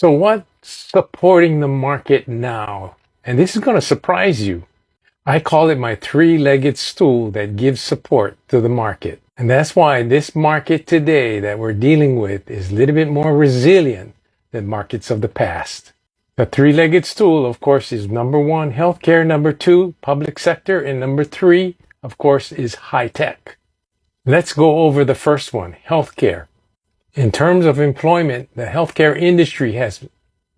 So what's supporting the market now? And this is going to surprise you. I call it my three-legged stool that gives support to the market. And that's why this market today that we're dealing with is a little bit more resilient than markets of the past. The three-legged stool, of course, is number one, healthcare, number two, public sector, and number three, of course, is high tech. Let's go over the first one, healthcare. In terms of employment, the healthcare industry has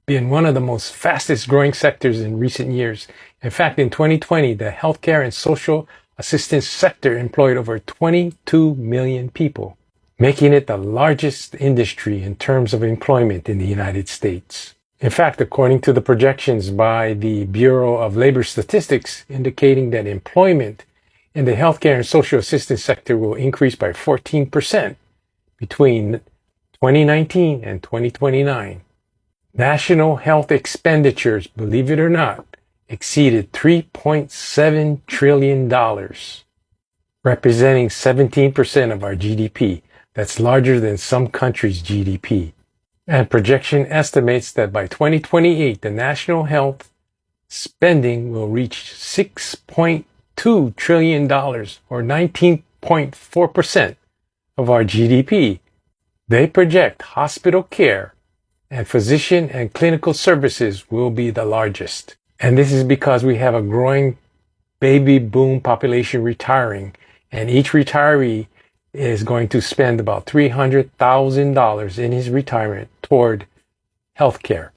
been one of the most fastest growing sectors in recent years. In fact, in 2020, the healthcare and social assistance sector employed over 22 million people, making it the largest industry in terms of employment in the United States. In fact, according to the projections by the Bureau of Labor Statistics, indicating that employment in the healthcare and social assistance sector will increase by 14% between 2019 and 2029. National health expenditures, believe it or not, exceeded $3.7 trillion, representing 17% of our GDP. That's larger than some countries' GDP. And projection estimates that by 2028, the national health spending will reach $6.2 trillion, or 19.4% of our GDP. They project hospital care and physician and clinical services will be the largest. And this is because we have a growing baby boom population retiring, and each retiree is going to spend about $300,000 in his retirement toward health care.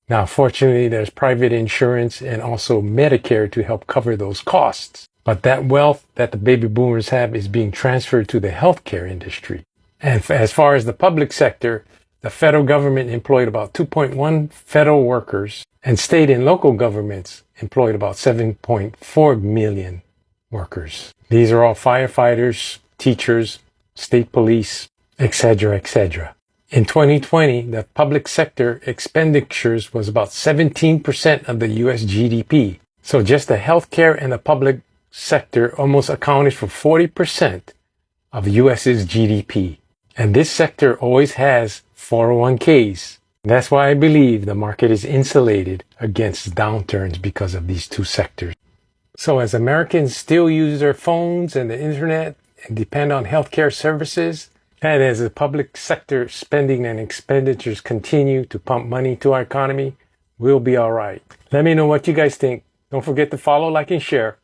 Now, fortunately, there's private insurance and also Medicare to help cover those costs. But that wealth that the baby boomers have is being transferred to the healthcare industry. And as far as the public sector, the federal government employed about 2.1 federal workers, and state and local governments employed about 7.4 million workers. These are all firefighters, teachers, state police, etc., etc. In 2020, the public sector expenditures was about 17% of the U.S. GDP. So just the healthcare and the public sector almost accounted for 40% of U.S.'s GDP. And this sector always has 401ks. That's why I believe the market is insulated against downturns because of these two sectors. So as Americans still use their phones and the internet and depend on healthcare services, and as the public sector spending and expenditures continue to pump money to our economy, we'll be all right. Let me know what you guys think. Don't forget to follow, like, and share.